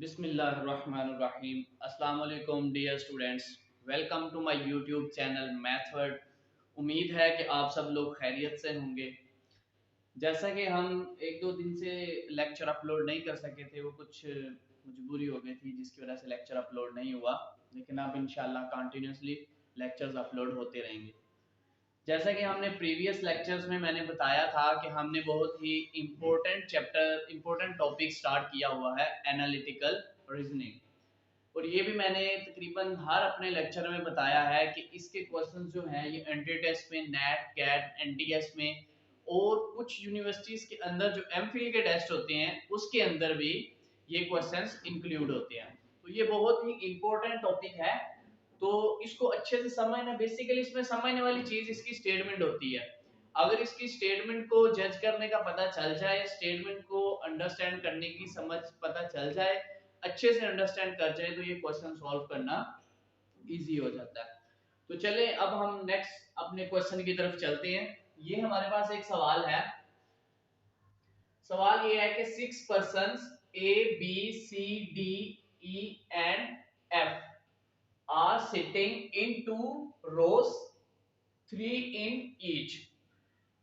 बिस्मिल्लाहिर्रहमानिर्रहीम। अस्सलाम वालेकुम dear students, welcome to my YouTube channel Mathword. उम्मीद है कि आप सब लोग खैरियत से होंगे। जैसा कि हम एक दो दिन से लेक्चर अपलोड नहीं कर सके थे, वो कुछ मजबूरी हो गई थी जिसकी वजह से लेक्चर अपलोड नहीं हुआ, लेकिन अब इंशाल्लाह कंटिन्यूसली लेक्चर्स अपलोड होते रहेंगे। जैसा कि हमने प्रीवियस लेक्चर्स में मैंने बताया था कि हमने बहुत ही इम्पोर्टेंट टॉपिक स्टार्ट किया हुआ है, एनालिटिकल रीजनिंग। और ये भी मैंने तकरीबन हर अपने लेक्चर में बताया है कि इसके क्वेश्चंस जो हैं ये एंट्री टेस्ट में, नेट, कैट, एनटीएस में और कुछ यूनिवर्सिटीज के अंदर जो एमफिल के टेस्ट होते हैं उसके अंदर भी ये क्वेश्चंस इंक्लूड होते हैं। तो ये बहुत ही इम्पोर्टेंट टॉपिक है, तो इसको अच्छे से समझना। बेसिकली इसमें समझने वाली चीज इसकी स्टेटमेंट होती है। अगर इसकी स्टेटमेंट को जज करने का पता चल जाए, स्टेटमेंट को अंडरस्टैंड करने की समझ पता चल जाए, अच्छे से अंडरस्टैंड कर जाए, तो ये क्वेश्चन सॉल्व करना इजी हो जाता है। तो चले अब हम नेक्स्ट अपने क्वेश्चन की तरफ चलते हैं। ये हमारे पास एक सवाल है। सवाल ये है कि 6 persons A, B, C, D, E and F are sitting in 2 rows, 3 in each।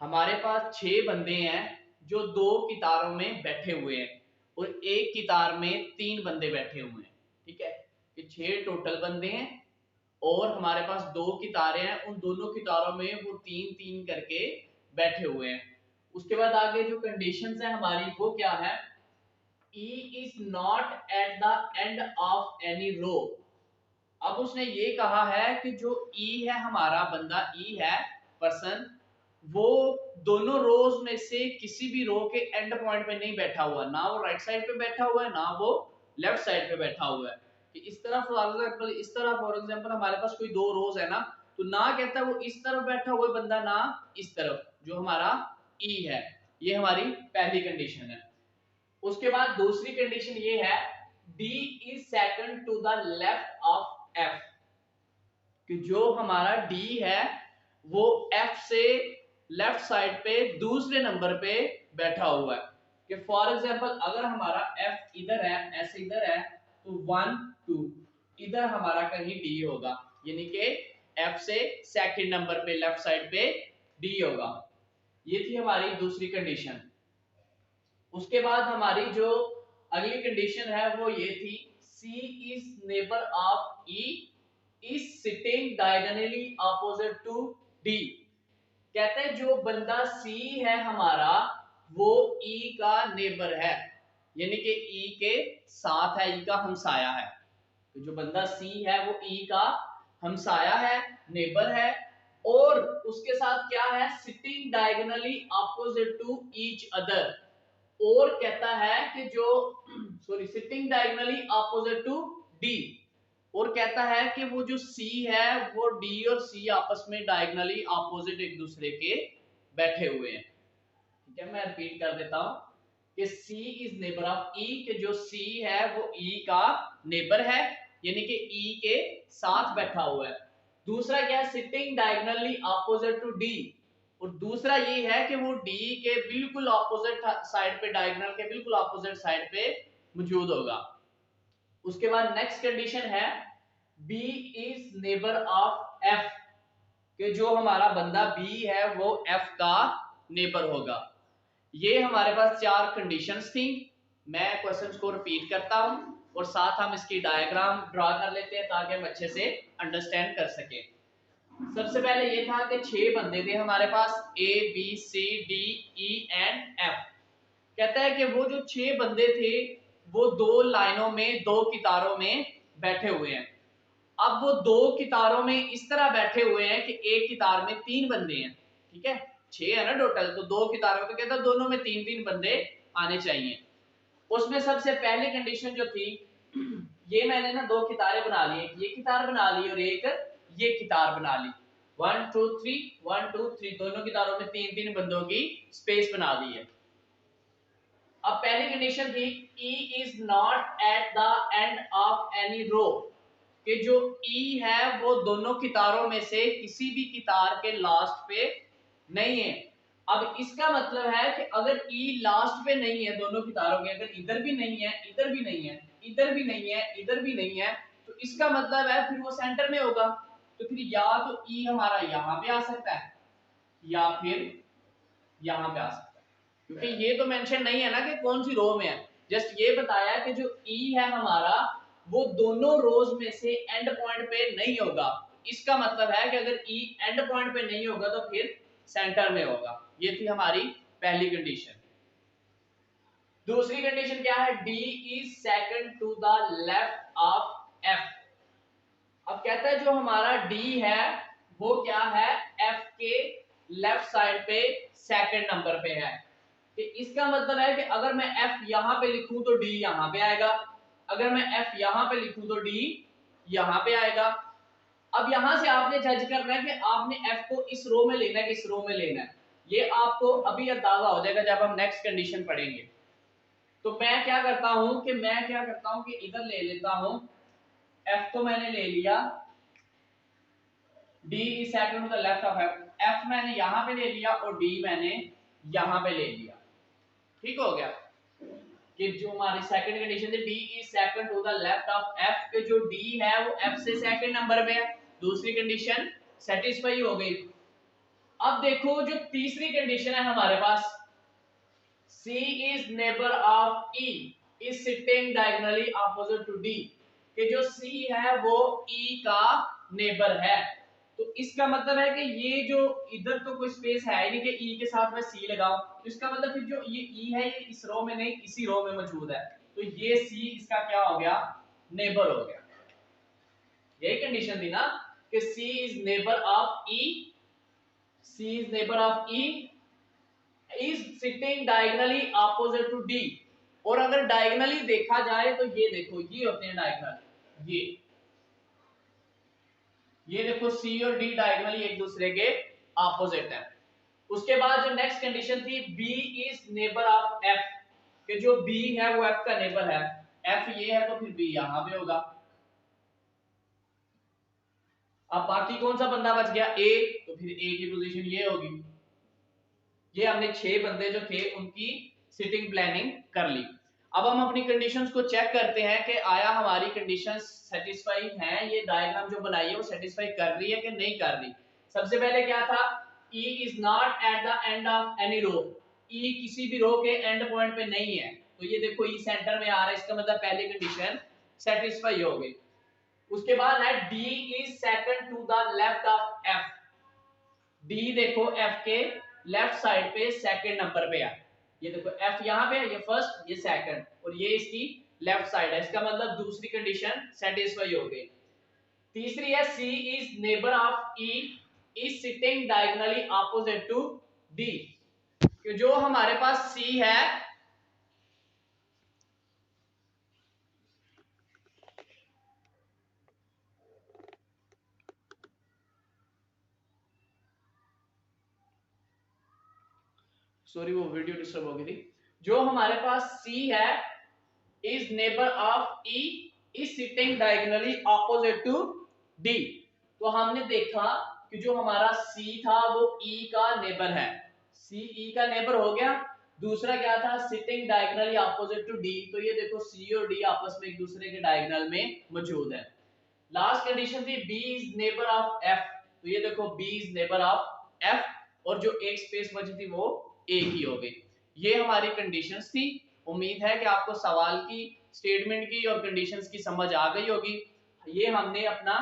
हमारे पास 6 बंदे हैं जो 2 कितारों में बैठे हुए हैं और एक कितार में 3 बंदे बैठे हुए हैं। ठीक है, ये 6 टोटल बंदे हैं और हमारे पास 2 कितारें हैं, उन दोनों कितारों में वो 3 3 करके बैठे हुए हैं। उसके बाद आगे जो कंडीशंस है हमारी वो क्या है? E is not at the end of any row। अब उसने ये कहा है कि जो E है, हमारा बंदा E है, पर्सन, वो दोनों रोज में से किसी भी रो के एंड पॉइंट पे नहीं बैठा हुआ, ना वो राइट साइड पे बैठा हुआ है ना वो लेफ्ट साइड पे बैठा हुआ है। कि इस तरह फॉर एग्जांपल हमारे पास कोई 2 रोज है ना, तो ना कहता है वो इस तरफ बैठा हुआ है बंदा, ना इस तरफ, जो हमारा ई है। ये हमारी पहली कंडीशन है। उसके बाद दूसरी कंडीशन ये है, D is second to the left of F. कि जो हमारा डी है वो एफ से लेफ्ट साइड पे दूसरे नंबर पे बैठा हुआ है। कि फॉर एग्जांपल अगर हमारा एफ इधर है, ऐसे इधर है, तो 1 2 इधर हमारा कहीं डी होगा, यानी कि एफ से सेकंड नंबर पे लेफ्ट साइड पे डी होगा। ये थी हमारी दूसरी कंडीशन। उसके बाद हमारी जो अगली कंडीशन है वो ये थी, C is neighbour of E is sitting diagonally opposite to D. कहते हैं जो बंदा सी है हमारा वो ई का नेबर है, यानी कि ई के साथ है, ई का हमसाया है। तो जो बंदा सी है वो ई का हमसाया है, नेबर है, और उसके साथ क्या है, sitting diagonally opposite to each other. और कहता है कि जो sitting diagonally opposite to D, और कहता है कि वो जो C है वो D और C आपस में डायगोनली ऑपोजिट एक दूसरे के बैठे हुए हैं। ठीक है, मैं रिपीट कर देता हूं कि C is neighbour of E, कि जो C है वो E का नेबर है, यानी कि E के साथ बैठा हुआ है। दूसरा क्या है, sitting diagonally opposite to D, और दूसरा ये है कि वो D के बिल्कुल ऑपोजिट साइड पे, डायगोनल के बिल्कुल ऑपोजिट साइड पे मौजूद होगा। उसके बाद नेक्स्ट कंडीशन है, B is neighbour of F, कि जो हमारा बंदा B है वो F का नेबर होगा। ये हमारे पास 4 कंडीशंस थी। मैं क्वेश्चंस को रिपीट करता हूं और साथ हम इसकी डायग्राम ड्रा कर लेते हैं ताकि हम अच्छे से अंडरस्टैंड कर सके। सबसे पहले ये था कि 6 बंदे थे हमारे पास, A B C D E and F। कहता है कि वो जो 6 बंदे थे वो 2 लाइनों में, 2 कितारों में बैठे हुए हैं। अब वो 2 कितारों में इस तरह बैठे हुए हैं कि एक कितार में 3 बंदे हैं। ठीक है, 6 है ना टोटल, तो 2 कितारों में कहता है दोनों में 3 3 बंदे आने चाहिए। उसमें सबसे पहली कंडीशन जो थी, ये मैंने ना 2 कितारें बना ली, ये कितार बना ली और एक ये कितार बना ली। 1 2 3 1 2 3, दोनों कितारों में 3 3 बंदों की स्पेस बना दी है। अब पहली कंडीशन थी, E is not at the end of any row, कि जो E है वो दोनों कितारों में से किसी भी कितार के लास्ट पे नहीं है। अब इसका मतलब है कि अगर E लास्ट पे नहीं है दोनों कितारों के, अगर इधर भी नहीं है इधर भी नहीं है, इधर भी नहीं है, इधर भी नहीं है, तो इसका मतलब है फिर वो सेंटर में होगा। तो फिर या तो ई हमारा यहाँ पे आ सकता है या फिर यहाँ पे आ सकता है, क्योंकि ये तो मेंशन नहीं है ना कि कौन सी रो में है, जस्ट ये बताया कि जो ई है हमारा वो दोनों रोज में से एंड पॉइंट पे नहीं होगा। इसका मतलब है कि अगर ई एंड पॉइंट पे नहीं होगा तो फिर सेंटर में होगा। ये थी हमारी पहली कंडीशन। दूसरी कंडीशन क्या है, D is second to the left of F. अब कहता है जो हमारा डी है वो क्या है, एफ के लेफ्ट साइड पे सेकंड नंबर पे है। तो इसका मतलब है कि अगर मैं एफ यहां पे लिखूं तो डी यहां पे आएगा, अगर मैं एफ यहां पे लिखूं तो डी यहां पे आएगा। अब यहां से आपने जज करना है कि आपने एफ को इस रो में लेना है कि इस रो में लेना है। ये आपको अभी अंदाजा हो जाएगा जब हम नेक्स्ट कंडीशन पढ़ेंगे। तो मैं क्या करता हूं कि इधर ले लेता हूं, एफ तो मैंने ले लिया, D is second to the left of F, F मैंने यहां पे ले लिया और डी मैंने यहां पे ले लिया। ठीक हो गया कि जो हमारी सेकंड कंडीशन थी D is second to the left of F, के जो डी है वो एफ से सेकंड नंबर पे है। दूसरी कंडीशन सेटिस्फाई हो गई। अब देखो जो तीसरी कंडीशन है हमारे पास, C is neighbor of E is sitting diagonally opposite to D, कि जो C है वो E का नेबर है। तो इसका मतलब है कि ये जो इधर तो कोई स्पेस है ही नहीं कि E के साथ मैं C लगाऊं, तो इसका मतलब फिर जो ये E है ये इस रो में नहीं इसी रो में मौजूद है, तो ये C इसका क्या हो गया, नेबर हो गया। यही कंडीशन थी ना कि C is neighbor of E, C is neighbor of E is sitting diagonally opposite to D। और अगर डायगनली देखा जाए तो ये देखो ये होते हैं डायगनल, ये देखो C और D डायगनली एक दूसरे के ऑपोजिट है। उसके बाद जो नेक्स्ट कंडीशन थी B is neighbour of F, कि जो B है वो F का नेबर है, F ये है तो फिर B यहां पे होगा। अब बाकी कौन सा बंदा बच गया, A, तो फिर A की पोजीशन ये होगी। ये हमने 6 बंदे जो थे उनकी सिटिंग प्लानिंग कर ली। अब हम अपनी कंडीशंस को चेक करते हैं कि आया हमारी कंडीशंस सेटिस्फाई हैं, ये डायग्राम जो बनाई है वो सेटिस्फाई कर रही है कि नहीं कर रही। सबसे पहले क्या था, E is not at the end of any row, E किसी भी रो के एंड पॉइंट पे नहीं है, तो ये देखो E सेंटर में आ रहा है, इसका मतलब पहली कंडीशन सेटिस्फाई हो गई। उसके बाद है D is second to the left of F, D देखो F के लेफ्ट साइड पे सेकंड नंबर पे है, ये देखो F यहां पे है, ये फर्स्ट ये सेकंड और ये इसकी लेफ्ट साइड है, इसका मतलब दूसरी कंडीशन सेटिस्फाई हो गई। तीसरी है C is neighbour of E is sitting diagonally opposite to D, जो हमारे पास C है सॉरी वो वीडियो डिस्टर्ब हो गई थी, जो हमारे पास C है is neighbour of E is sitting diagonally opposite to D। तो हमने देखा कि जो हमारा C था वो E का नेबर है, C E का नेबर हो गया। दूसरा क्या था, sitting diagonally opposite to D, तो ये देखो C और D आपस में एक दूसरे के डायगोनल में मौजूद है। लास्ट कंडीशन थी B is neighbour of F, तो ये देखो B is neighbour of F और जो एक स्पेस बची थी वो एक ही हो गई। ये हमारी कंडीशंस थी। उम्मीद है कि आपको सवाल की, स्टेटमेंट की और कंडीशंस की समझ आ गई होगी। ये हमने अपना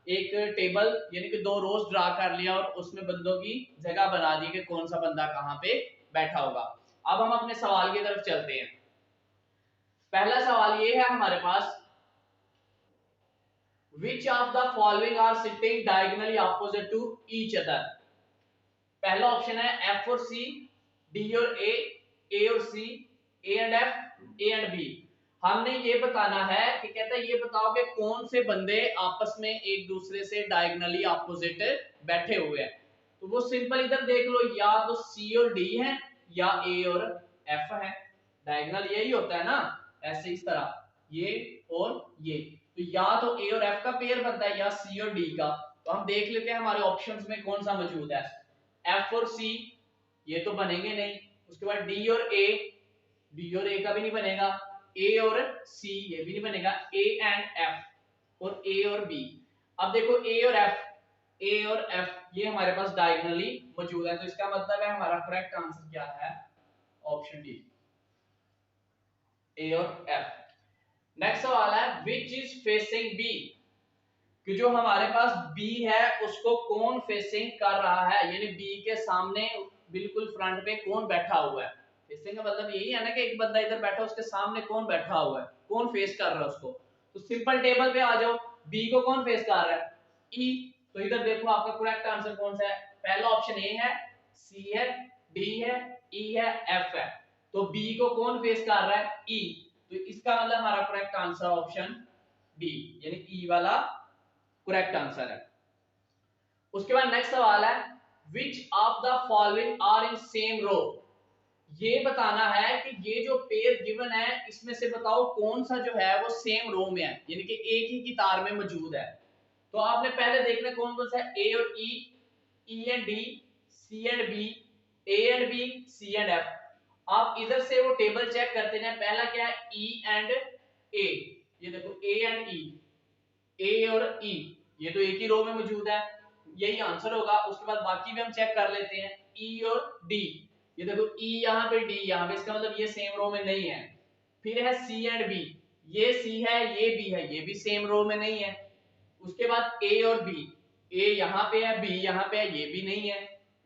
एक टेबल यानी कि 2 रोज ड्रा कर लिया और उसमें बंदों की जगह बना दी कि कौन सा बंदा कहां पे बैठा होगा। अब हम अपने सवाल की तरफ चलते हैं। पहला सवाल ये है हमारे पास, which of the following are sitting diagonally opposite to each other। पहला ऑप्शन है F और C, D और A और C, A and F, A and B। हमने ये बताना है कि कहता है ये बताओ कि कौन से बंदे आपस में एक दूसरे से डायगोनली ऑपोजिट बैठे हुए हैं। तो वो सिंपल इधर देख लो, या तो C और D है या A और F है। डायगोनल यही होता है ना, ऐसे इस तरह ये और ये, तो या तो A और F का पेयर बनता है या C और D का। तो हम देख लेते हैं हमारे ऑप्शंस में कौन सा मौजूद है। F और C ये तो बनेंगे नहीं, उसके बाद D और A का भी नहीं बनेगा, ए और सी ये भी नहीं बनेगा, ए एंड एफ और ए और बी। अब देखो ए और एफ ये हमारे पास डायगोनली मौजूद है, तो इसका मतलब है हमारा करेक्ट आंसर क्या है, ऑप्शन डी, ए और एफ। नेक्स्ट सवाल है विच इज फेसिंग बी, कि जो हमारे पास बी है उसको कौन फेसिंग कर रहा है, यानी बी के सामने बिल्कुल फ्रंट पे कौन बैठा हुआ है। फेसिंग का मतलब यही है ना कि एक बंदा इधर बैठा, उसके सामने कौन बैठा हुआ है, कौन फेस कर रहा है उसको। तो सिंपल टेबल पे आ जाओ, बी को कौन फेस कर रहा है, ई। तो इधर देखो आपका करेक्ट आंसर कौन सा है, पहला ऑप्शन ए है, सी है, डी है, ई है, एफ है। तो बी को कौन फेस कर रहा है, ई। तो इसका मतलब हमारा करेक्ट आंसर ऑप्शन डी, यानी ई वाला करेक्ट आंसर है। उसके बाद नेक्स्ट सवाल है which of the following are in same row, ये बताना है कि ये जो पेयर गिवन है इसमें से बताओ कौन सा जो है वो सेम रो में है, यानी कि एक ही कतार में मौजूद है। तो आपने पहले देखना कौन कौन सा है, ए और E and D, C and B, A and B, C and F. आप इधर से वो टेबल चेक करते हैं, पहला क्या है, ई एंड ए, ये देखो ए एंड ई, ए और ई ये तो एक ही रो में मौजूद है, यही आंसर होगा। उसके बाद बाकी भी हम चेक कर लेते हैं, ई और डी, ये देखो ई यहाँ पे, डी यहाँ पे, इसका मतलब ये सेम रो में नहीं है। फिर है सी एंड बी, ये सी है, ये बी है, ये भी सेम रो में नहीं है। उसके बाद ए और बी, ए यहाँ पे है, बी यहाँ पे है, ये भी नहीं है।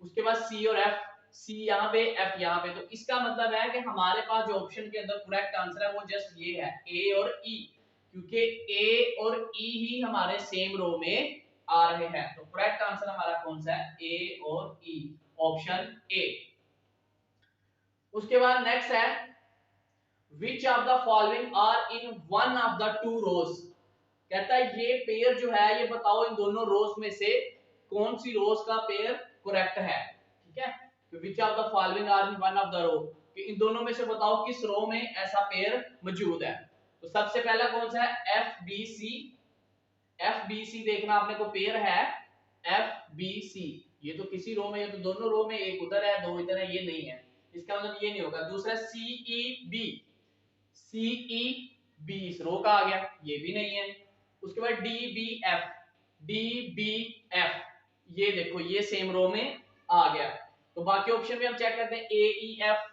उसके बाद सी और एफ, सी यहाँ पे, एफ यहाँ पे। तो इसका मतलब है कि हमारे पास जो ऑप्शन के अंदर करेक्ट आंसर है वो जस्ट ये है, ए और ई, क्योंकि ए और ई ही हमारे सेम रो में आ रहे हैं। तो करेक्ट आंसर हमारा कौन सा है, ए और ई, ऑप्शन ए। उसके बाद नेक्स्ट है which of the following are in one of the two rows, कहता है ये पेयर जो है ये बताओ इन दोनों रोज में से कौन सी रोज का पेयर करेक्ट है। ठीक है, तो which of the following are in one of the row, कि इन दोनों में से बताओ किस रो में ऐसा पेयर मौजूद है। तो सबसे पहला कौन सा है, F B C. F B C देखना आपने को पेयर है एफ बी सी, ये तो किसी रो में, ये तो दोनों रो में, एक उधर है दो इधर है, ये नहीं है, इसका मतलब ये नहीं होगा। दूसरा सी ई बी, सी ई बी इस रो का आ गया, ये भी नहीं है। उसके बाद D B F, D B F, ये देखो ये सेम रो में आ गया। तो बाकी ऑप्शन भी हम चेक करते हैं, ए ई एफ,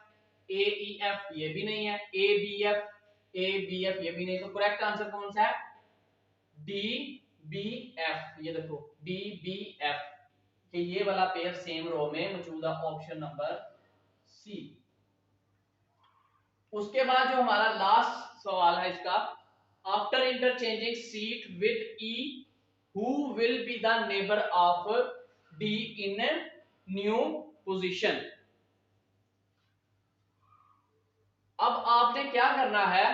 ए ई एफ ये भी नहीं है, A B F, A B F ये भी नहीं। तो करेक्ट आंसर कौन सा है, डी बी एफ, ये देखो डी बी एफ, कि ये वाला पेयर सेम रो में मौजूद है, ऑप्शन नंबर सी। उसके बाद जो हमारा लास्ट सवाल है इसका, after interchanging seat with E who will be the neighbour of D in new position. अब आपने क्या करना है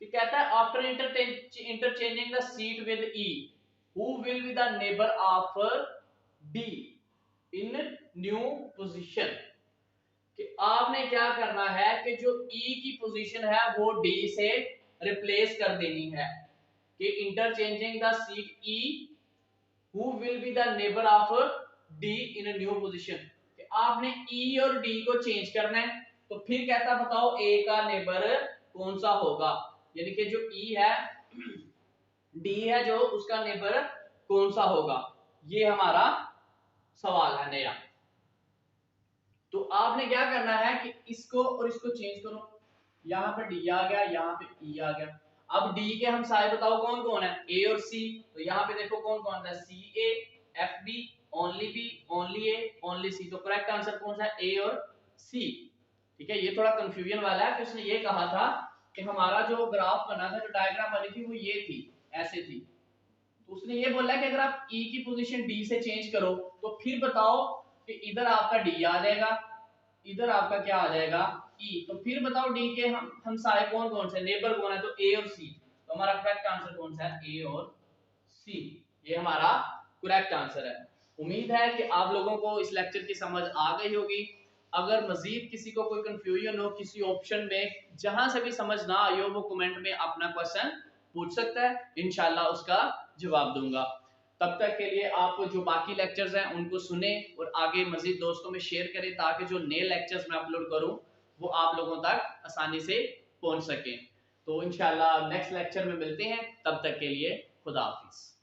कि कहता है after interchanging the seat with E who will be the neighbour of D in new position, कि आपने क्या करना है कि जो ई की पोजीशन है वो डी से रिप्लेस कर देनी है, कि interchanging the seat E who will be the neighbour of D in new position, कि आपने ई और डी को चेंज करना है। तो फिर कहता बताओ ए का नेबर कौन सा होगा, यानी कि जो ई है, डी है जो, उसका नेबर कौन सा होगा, ये हमारा सवाल है नया। तो आपने क्या करना है कि इसको और इसको चेंज करो, यहाँ पे डी आ गया, यहाँ पे ई आ गया। अब डी के हम सारे बताओ कौन कौन है, ए और सी। तो यहाँ पे देखो कौन कौन सा, सी ए, एफ बी, ओनली ए, ओनली सी। तो करेक्ट आंसर कौन सा है, ए और सी। ठीक है, ये थोड़ा कंफ्यूजन वाला है, तो उसने ये कहा था कि हमारा जो ग्राफ बना था, जो डायग्राम बनी थी वो ये थी, ऐसे थी। तो उसने ये बोला कि अगर आप ई की पोजीशन डी से चेंज करो तो फिर बताओ कि इधर आपका डी आ जाएगा, इधर आपका क्या आ जाएगा, ई। तो फिर बताओ डी के हम सारे कौन कौन से नेबर कौन है, तो ए और सी। तो हमारा करेक्ट आंसर कौन सा है, ए और सी, ये हमारा करेक्ट आंसर है। उम्मीद है कि आप लोगों को इस लेक्चर की समझ आ गई होगी। अगर मजीद किसी को कोई कंफ्यूजन हो किसी ऑप्शन में, जहां से भी समझ ना आई हो, वो कमेंट में अपना क्वेश्चन पूछ सकता है, इंशाल्लाह उसका जवाब दूंगा। तब तक के लिए आप जो बाकी लेक्चर्स हैं उनको सुने और आगे मजीद दोस्तों में शेयर करें, ताकि जो नए लेक्चर्स मैं अपलोड करूं वो आप लोगों तक आसानी से पहुंच सकें। तो इंशाल्लाह नेक्स्ट लेक्चर में मिलते हैं, तब तक के लिए खुदा हाफिज।